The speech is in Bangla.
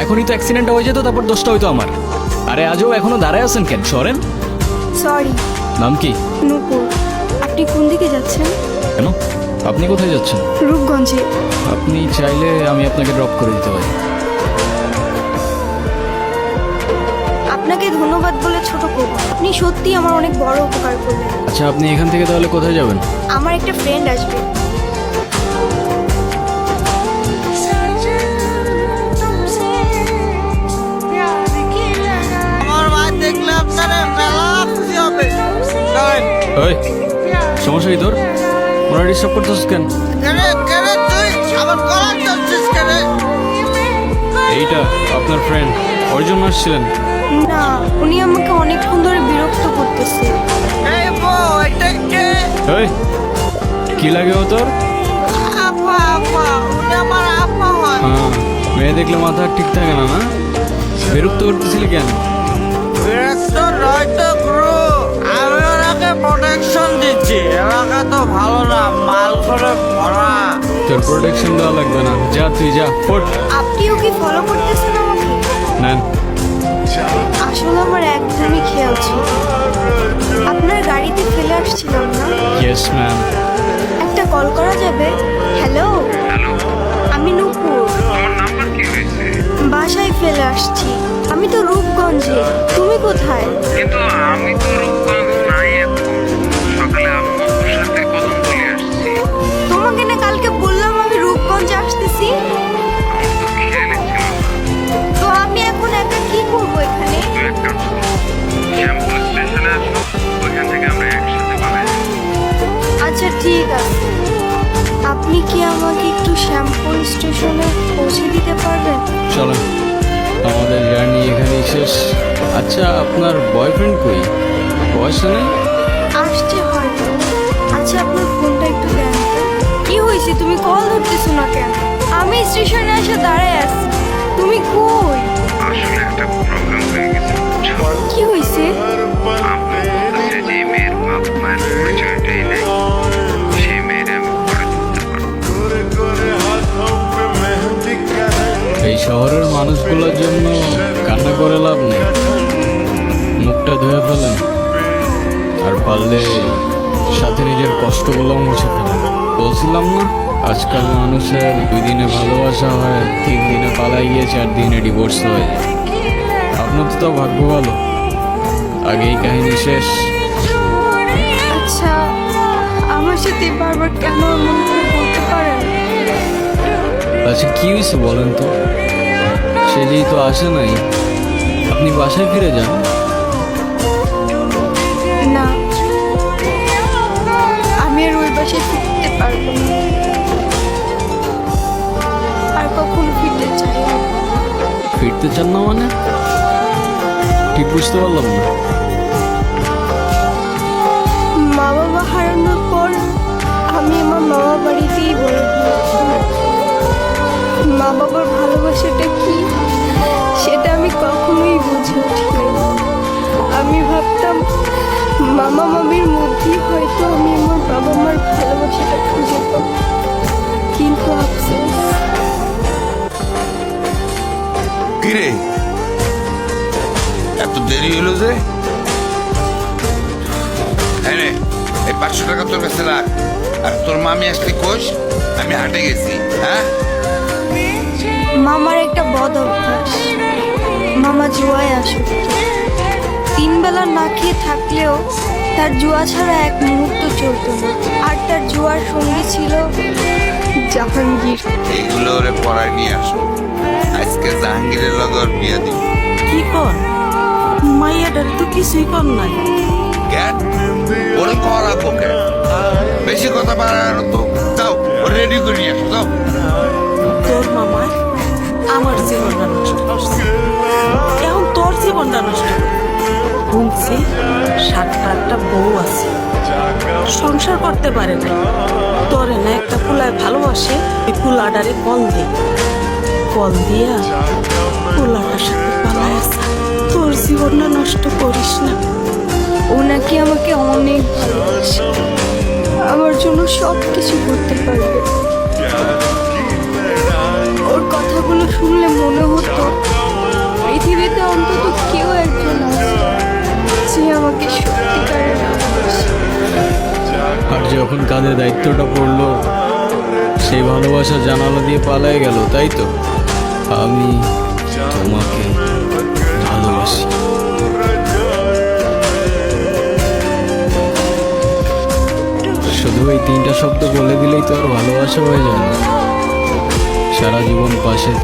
এখনই তো অ্যাক্সিডেন্টটা হয়ে যেত, তারপর দোষটা হয়তো আমার। আরে আজও এখনো দাঁড়ায় আছেন কেন, সরেন। সরি। নাম কি? নূপুর। আপনি কোন দিকে যাচ্ছেন? কেন, আপনি কোথায় যাচ্ছেন? রূপগঞ্জে। আপনি চাইলে আমি আপনাকে ড্রপ করে দিতে পারি। আপনাকে ধন্যবাদ বলে ছোট করব, আপনি সত্যি আমার অনেক বড় উপকার করলেন। আচ্ছা, আপনি এখান থেকে তাহলে কোথায় যাবেন? আমার একটা ফ্রেন্ড আসবে। আমার মা দেখলে আপনারা মেলা খুশি হবে। ওই, সমস্যা কি তোর? ওরা ডিস্টার্ব করতেছিস কেন? কেনে কেনে তুই আমার গলা ধরছিস কেনে? এইটা আপনার ফ্রেন্ড, ওর জন্য আসছিলেন? না, উনি আমাকে অনেকক্ষণ ধরে বিরক্ত করতেছে। এই বউ, এটা কে? ওই, কি লাগে ও তোর? আপা আপা, উনি আমার আপা হয়। হ্যাঁ, মেয়ে দেখলে মাথা ঠিক থাকে না, না? বিরক্ত করতেছিলি কেন? বিরক্ত নয় তো গুরু, আমি ওনাকে প্রোটেকশন দিচ্ছি। এলাকা তো ভালো না, মাল করে ভরা। তোর প্রোটেকশন দেওয়া লাগবে না, যা তুই যা, ফোট। আপনিও কি ফলো করতেছেন আমাকে? নেন। আসলে আমার একদমই খেয়াল ছিল না। আপনার গাড়িতে ফেলে আসছিলাম না? Yes ma'am. একটা কল করা যাবে? হ্যালো, আমি নূপুর। বাসায় ফেলে আসছি। আমি তো রূপগঞ্জে, তুমি কোথায়? কিন্তু আমি তো রূপগঞ্জ নাই এখন। সকালে আম্মুর সাথে কদমতলী আসছি। তোমাকে না কালকে বললাম আমি রূপগঞ্জে আসতেছি। আমার তো খেয়ালই ছিল না। তো আমি এখন একা কি করবো এখানে? তুই এক কাজ কর, শ্যামপুর স্টেশনে আসো, ওইখান থেকে আমরা একসাথে পালাই যাবো। আচ্ছা ঠিক আছে, আপনি কি আমাকে একটু শ্যামপুর স্টেশনে পৌঁছে দিতে পারবেন? চলেন, আমাদের জার্নি এখানেই শেষ। আচ্ছা, আপনার বয়ফ্রেন্ড কই? বয়স নেই? আসছে হয়তো। আচ্ছা, আপনার ফোনটা একটু দেন তো। কি হয়েছে, তুমি কল ধরতেছো না কেন? আমি স্টেশনে এসে দাঁড়ায় আছি, তুমি কই? আসলে একটা প্রবলেম হয়ে গেছে, বুঝছো? কি হয়েছে? আম্মু বলতেছে যে মেয়ের বাপ মায়ের পরিচয়টাই নেই, সেই মেয়ের আমি পরে দিতে পারবো। এই শহরের মানুষগুলোর জন্য কান্না করে লাভ নেই, মুখটা ধুয়ে ফেলেন, আর পারলে সাথে নিজের কষ্টগুলো মুছে ফেলেন। বলছিলাম না, আজকাল মানুষের 2 দিনে ভালোবাসা হয়, 3 দিনে পালাই গিয়ে 4 দিনে ডিভোর্স হয়ে যায়। আপনার তো ভাগ্য ভালো, আগেই কাহিনী শেষ। আচ্ছা, আমার সাথে বারবার কেন এমন করে বলতে পারেন? আচ্ছা, কি হয়েছে বলেন তো? সে যেহেতু আসে নাই, আপনি বাসায় ফিরে যান। না, আমি আর ওই বাসায় ফিরতে পারবো না, আর কখনো ফিরতে চাই না। ফিরতে চান না মানে? ঠিক বুঝতে পারলাম না। মা বাবা হারানোর পর আমি আমার মামা বাড়িতেই বড় হয়েছি। মা বাবার ভালোবাসাটা কি সেটা আমি কখনোই বুঝে উঠিনি। আমি ভাবতাম মামা মামির মধ্যেই হয়তো আমি আমার বাবা মার ভালোবাসাটা খুঁজে পাবো, কিন্তু আফসোস। কিরে, এত দেরি হলো যে? হ্যাঁ রে, এই 500 টাকা তোর কাছে রাখ, আর তোর মামি আসলে কোষ আমি হাটে গেছি। হ্যাঁ, মামার একটা বদ অভ্যাস, মামা জুয়ায় আসক্ত। 3 বেলা না খেয়ে থাকলেও তার জুয়া ছাড়া এক মুহূর্ত চলতো না, আর তার জুয়ার সঙ্গী ছিল জাহাঙ্গীর। এইগুলো ওরে পড়ায় নিয়ে আসো, আজকে জাহাঙ্গীরের লগে ওর বিয়া দিব। কি কর মাইয়াটার তো কিছুই কর নাই। ক্যাট ওরে করাবো ক্যাট, বেশি কথা বাড়ানো তো। যাও, ওর রেডি করে নিয়ে আসো, যাও। তোর মামা আমার জীবনটা নষ্ট করছে, এখন তোর জীবনটা নষ্ট করবে। শুনছি 7-8টা বউ আছে, সংসার করতে পারে না। তোরে না একটা পুলায় ভালোবাসে, এই পুলাটারে কল দিয়া পুলাটার সাথে পালায় আসা। তোর জীবনটা নষ্ট করিস না। ও নাকি আমাকে অনেক ভালোবাসে, আমার জন্য সব কিছু করতে পারবে। ওর কথাগুলো শুনলে মনে হতো যখন কাঁধে দায়িত্বটা পড়লো সেই ভালোবাসা জানালা দিয়ে পালায় গেল, তাই তো? আমি তোমাকে ভালোবাসি। শুধু এই 3টা শব্দ বলে দিলেই তো আর ভালোবাসা হয়ে যায় না। সারা জীবন পাশে